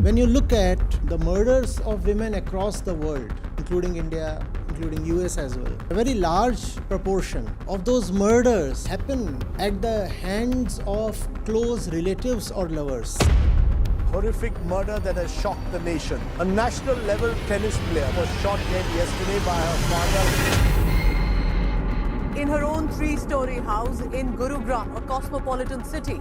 When you look at the murders of women across the world, including India, including US as well, a very large proportion of those murders happen at the hands of close relatives or lovers. Horrific murder that has shocked the nation. A national level tennis player was shot dead yesterday by her father. In her own three-story house in Gurugram, a cosmopolitan city.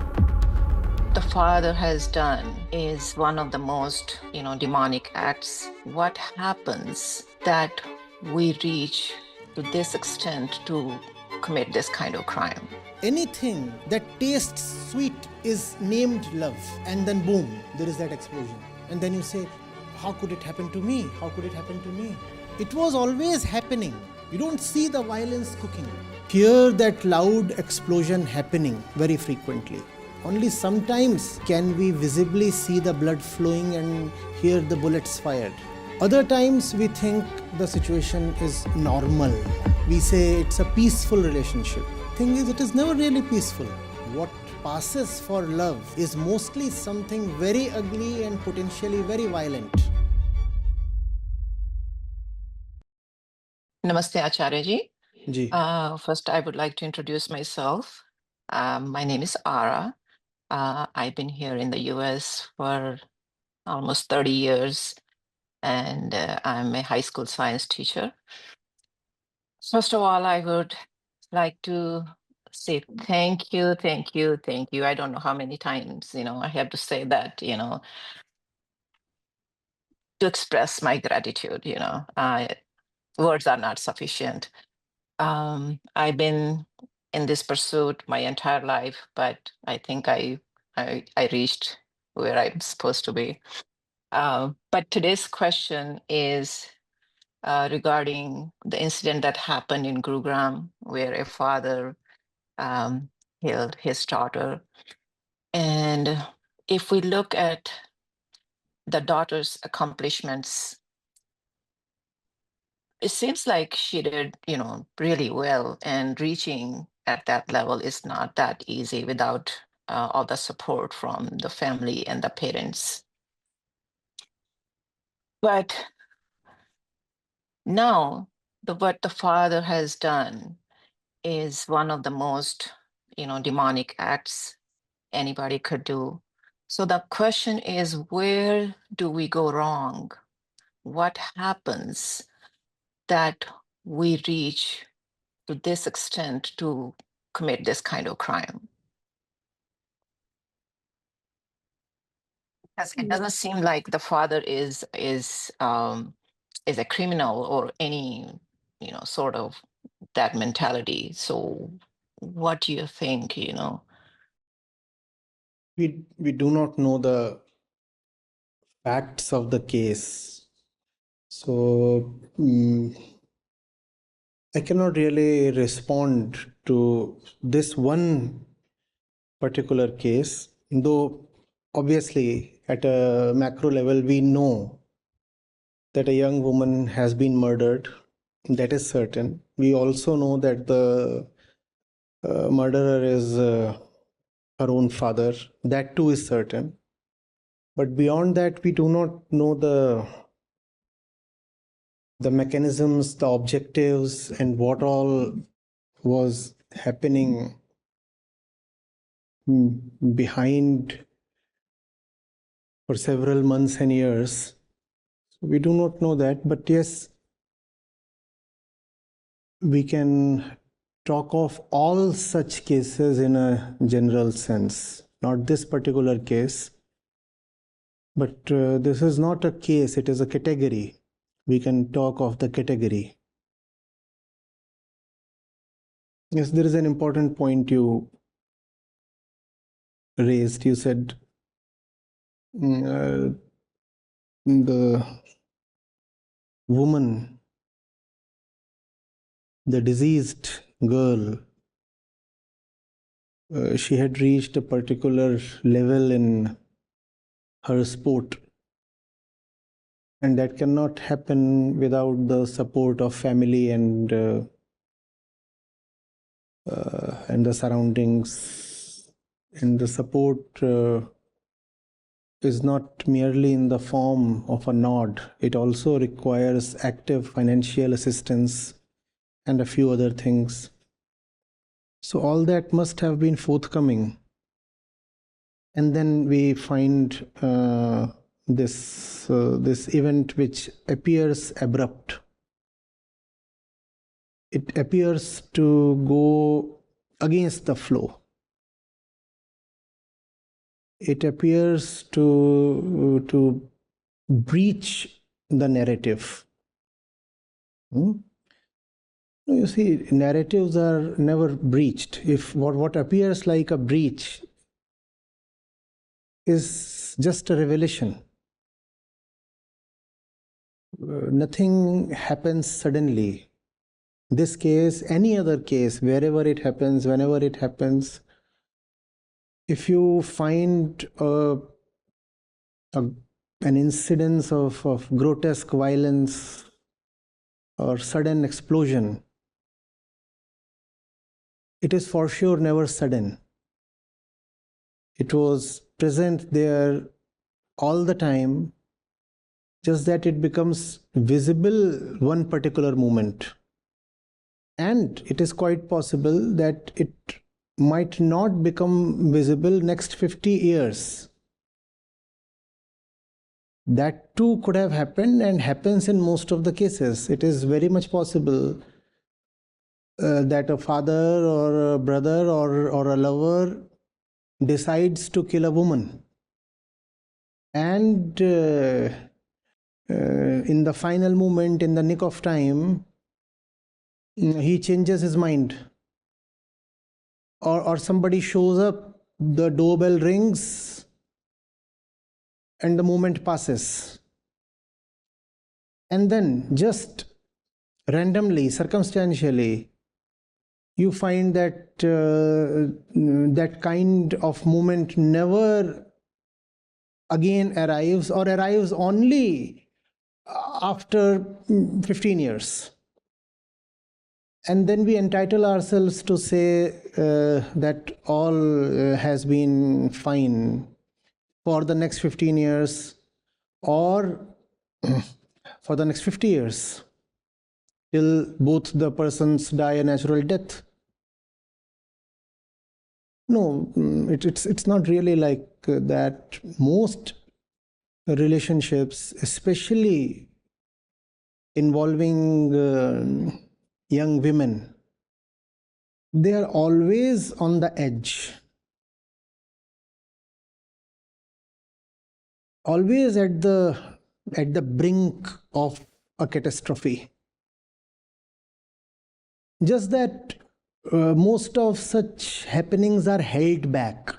The father has done is one of the most, demonic acts. What happens that we reach to this extent to commit this kind of crime? Anything that tastes sweet is named love, and then boom, there is that explosion. And then you say, how could it happen to me? How could it happen to me? It was always happening. You don't see the violence cooking. Hear that loud explosion happening very frequently. Only sometimes can we visibly see the blood flowing and hear the bullets fired. Other times we think the situation is normal. We say it's a peaceful relationship. Thing is, it is never really peaceful. What passes for love is mostly something very ugly and potentially very violent. Namaste, Acharya Ji. Ji. First, I would like to introduce myself. My name is Ara. I've been here in the US for almost 30 years, and I'm a high school science teacher. First of all, I would like to say thank you, thank you, thank you. I don't know how many times, I have to say that, to express my gratitude, words are not sufficient. I've been in this pursuit my entire life, but I think I reached where I'm supposed to be. But today's question is regarding the incident that happened in Gurugram, where a father killed his daughter. And if we look at the daughter's accomplishments, it seems like she did, really well, and reaching at that level is not that easy without all the support from the family and the parents. But now, what the father has done is one of the most, demonic acts anybody could do. So the question is, where do we go wrong? What happens that we reach to this extent to commit this kind of crime? Because it doesn't seem like the father is a criminal or any, sort of that mentality. So what do you think, We do not know the facts of the case. So I cannot really respond to this one particular case, though obviously at a macro level we know that a young woman has been murdered. That is certain. We also know that the murderer is her own father. That too is certain. But beyond that, we do not know the mechanisms, the objectives, and what all was happening behind for several months and years. We do not know that, but yes, we can talk of all such cases in a general sense. Not this particular case, but this is not a case, it is a category. We can talk of the category. Yes, there is an important point you raised. You said the woman, the deceased girl, she had reached a particular level in her sport, and that cannot happen without the support of family and the surroundings, and the support is not merely in the form of a nod. It also requires active financial assistance and a few other things. So all that must have been forthcoming. And then we find this event which appears abrupt. It appears to go against the flow. It appears to breach the narrative. You see, narratives are never breached. If what appears like a breach is just a revelation. Nothing happens suddenly. This case, any other case, wherever it happens, whenever it happens, if you find an incidence of grotesque violence or sudden explosion, it is for sure never sudden. It was present there all the time, just that it becomes visible one particular moment. And it is quite possible that it might not become visible next 50 years. That too could have happened and happens in most of the cases. It is very much possible that a father or a brother or a lover decides to kill a woman. And in the final moment, in the nick of time, he changes his mind. Or somebody shows up, the doorbell rings, and the moment passes. And then just randomly, circumstantially, you find that that kind of moment never again arrives, or arrives only after 15 years. And then we entitle ourselves to say that all has been fine for the next 15 years or for the next 50 years, till both the persons die a natural death. No, it's not really like that. Most relationships, especially involving young women, they are always on the edge, always at the brink of a catastrophe. Just that most of such happenings are held back,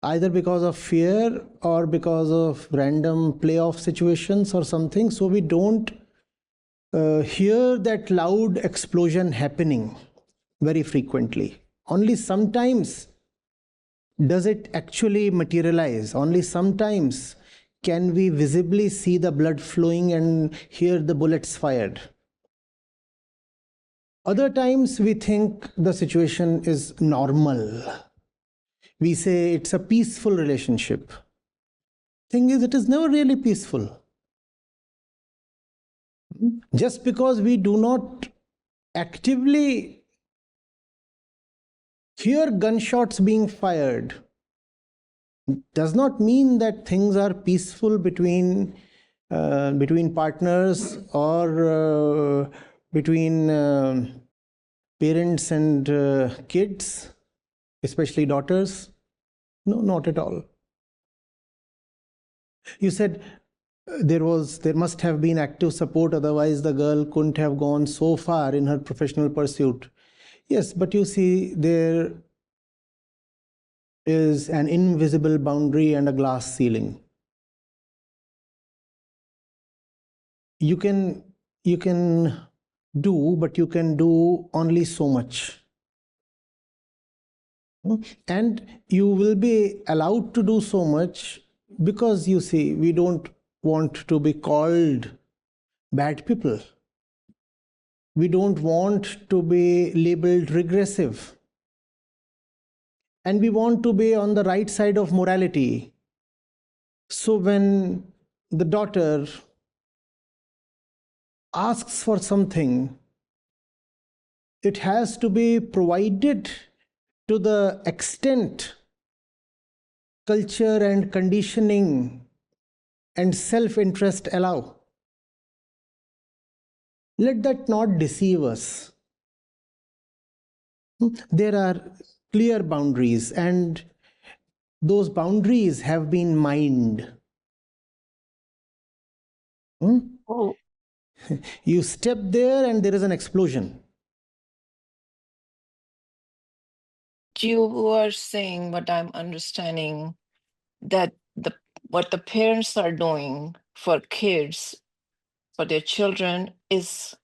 either because of fear or because of random playoff situations or something. So we don't hear that loud explosion happening very frequently. Only sometimes does it actually materialize. Only sometimes can we visibly see the blood flowing and hear the bullets fired. Other times we think the situation is normal. We say it's a peaceful relationship. Thing is, it is never really peaceful. Just because we do not actively hear gunshots being fired does not mean that things are peaceful between partners or between parents and kids, especially daughters. No, not at all. You said there must have been active support, otherwise the girl couldn't have gone so far in her professional pursuit. Yes, but you see, there is an invisible boundary and a glass ceiling. You can do, but you can do only so much. And you will be allowed to do so much because, you see, we don't want to be called bad people. We don't want to be labeled regressive. And we want to be on the right side of morality. So when the daughter asks for something, it has to be provided to the extent culture and conditioning and self-interest allow. Let that not deceive us. There are clear boundaries, and those boundaries have been mined. Oh, You step there and there is an explosion. you are saying what I'm understanding, that what the parents are doing for kids, for their children, is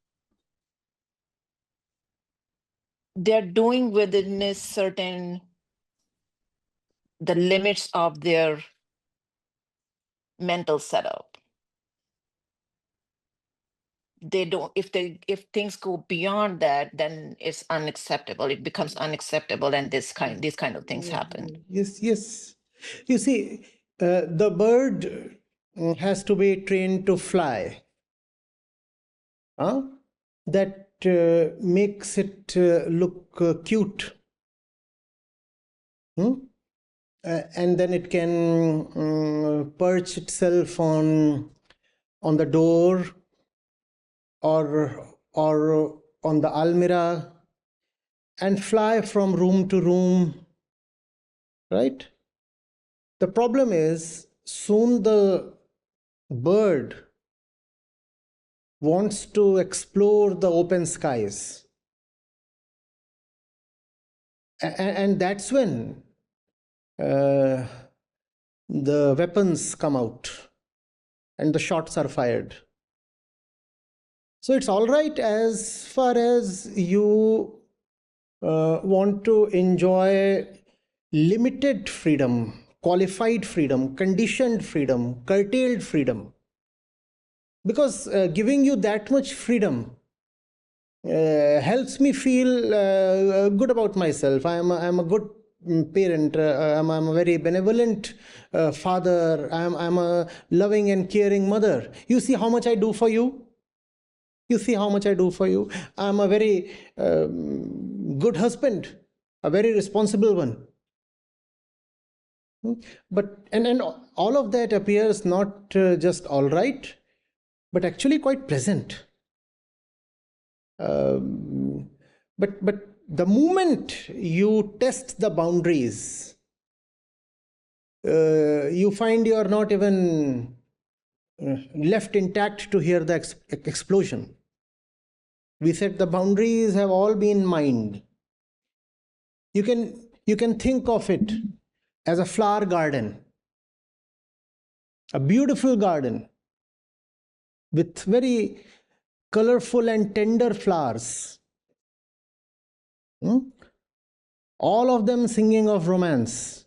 they're doing within a certain the limits of their mental setup. They don't, if things go beyond that, then it's unacceptable. It becomes unacceptable, and these kind of things happen. Yes, yes. You see, the bird has to be trained to fly. That makes it look cute. And then it can perch itself on the door or on the almirah and fly from room to room, right? The problem is soon the bird wants to explore the open skies, and that's when the weapons come out and the shots are fired. So it's all right as far as you want to enjoy limited freedom, qualified freedom, conditioned freedom, curtailed freedom. Because giving you that much freedom helps me feel good about myself. I'm a good parent. I'm a very benevolent father. I'm a loving and caring mother. You see how much I do for you? You see how much I do for you? I'm a very good husband, a very responsible one. But and all of that appears not just all right, but actually quite pleasant. But the moment you test the boundaries, you find you are not even left intact to hear the explosion. We said the boundaries have all been mined. You can think of it as a flower garden, a beautiful garden with very colorful and tender flowers. All of them singing of romance,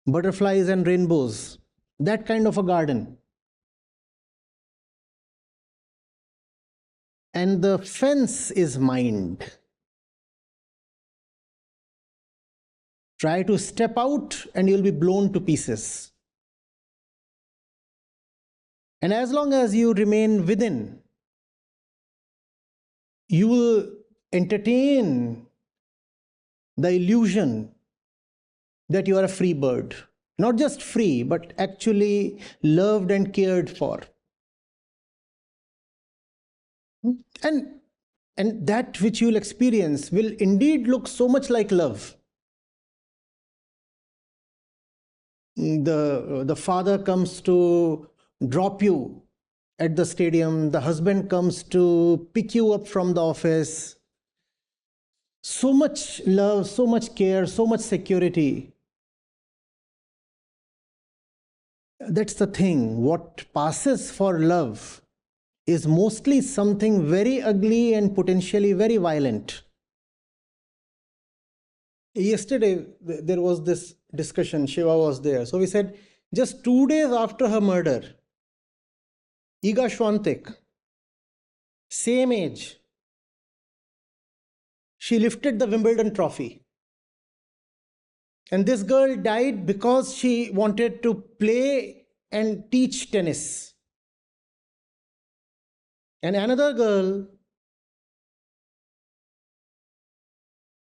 butterflies and rainbows, that kind of a garden. And the fence is mined. Try to step out and you'll be blown to pieces. And as long as you remain within, you will entertain the illusion that you are a free bird. Not just free, but actually loved and cared for. And that which you'll experience will indeed look so much like love. The father comes to drop you at the stadium, the husband comes to pick you up from the office. So much love, so much care, so much security. That's the thing. What passes for love is mostly something very ugly and potentially very violent. Yesterday, there was this discussion, Shiva was there. So we said, just 2 days after her murder, Iga Swiatek, same age, she lifted the Wimbledon trophy. And this girl died because she wanted to play and teach tennis. And another girl,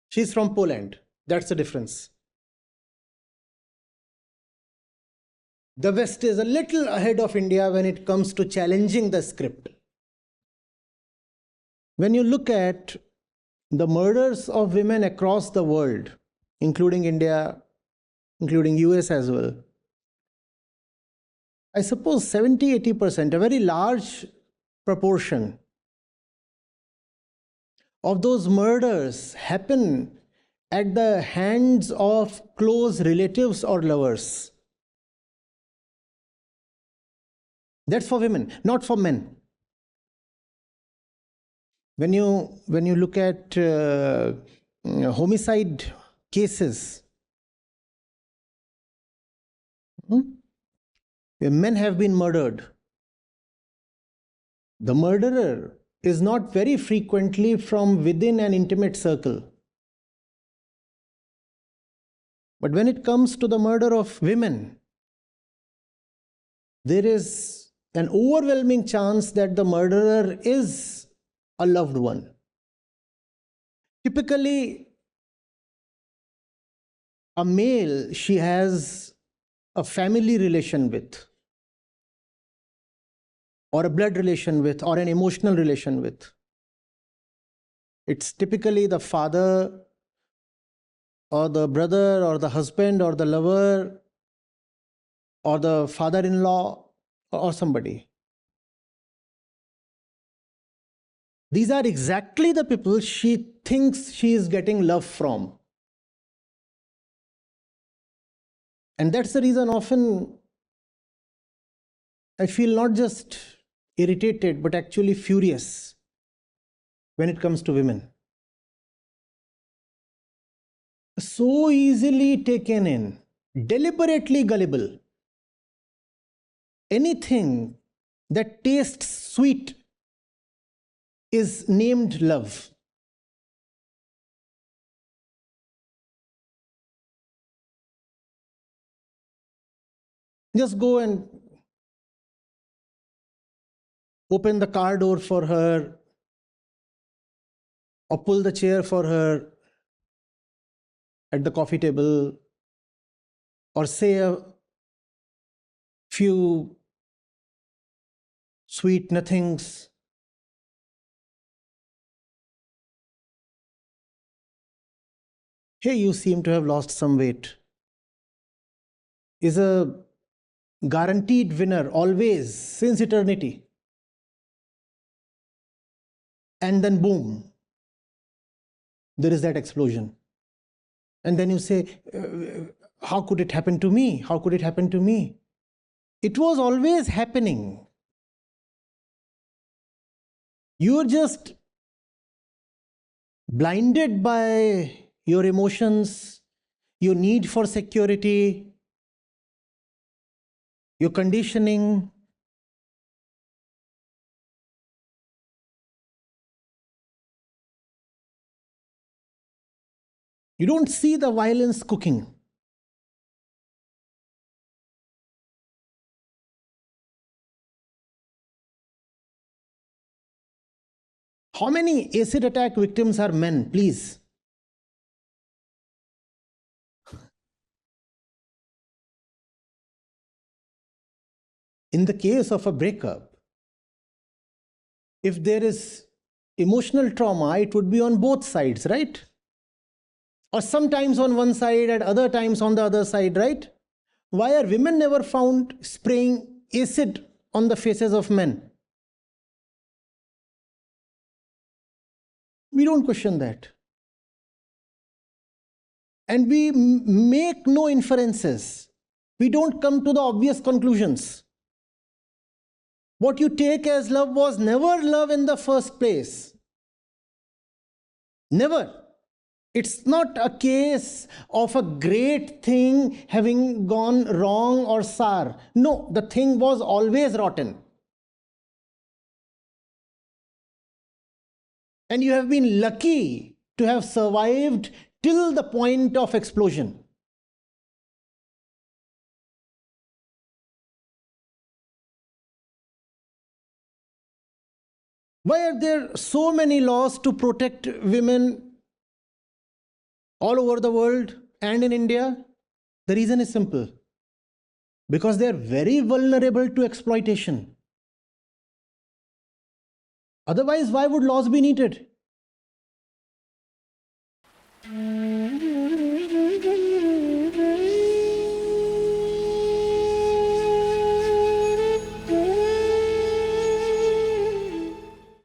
she's from Poland. That's the difference. The West is a little ahead of India when it comes to challenging the script. When you look at the murders of women across the world, including India, including US as well, I suppose 70-80%, a very large proportion of those murders happen at the hands of close relatives or lovers. That's for women, not for men. When you look at homicide cases, where men have been murdered, the murderer is not very frequently from within an intimate circle. But when it comes to the murder of women, there is an overwhelming chance that the murderer is a loved one. Typically, a male she has a family relation with, or a blood relation with, or an emotional relation with. It's typically the father, or the brother, or the husband, or the lover, or the father-in-law, or somebody. These are exactly the people she thinks she is getting love from. And that's the reason often I feel not just irritated, but actually furious when it comes to women. So easily taken in, deliberately gullible. Anything that tastes sweet is named love. Just go and open the car door for her, or pull the chair for her at the coffee table, or say a few sweet nothings. Hey, you seem to have lost some weight, is a guaranteed winner always, since eternity. And then boom, there is that explosion. And then you say, how could it happen to me? How could it happen to me? It was always happening. You're just blinded by your emotions, your need for security, your conditioning. You don't see the violence cooking. How many acid attack victims are men, please? In the case of a breakup, if there is emotional trauma, it would be on both sides, right? Or sometimes on one side and other times on the other side, right? Why are women never found spraying acid on the faces of men? We don't question that. And we make no inferences. We don't come to the obvious conclusions. What you take as love was never love in the first place. Never. It's not a case of a great thing having gone wrong or sour. No, the thing was always rotten. And you have been lucky to have survived till the point of explosion. Why are there so many laws to protect women all over the world and in India? The reason is simple. Because they are very vulnerable to exploitation. Otherwise, why would laws be needed?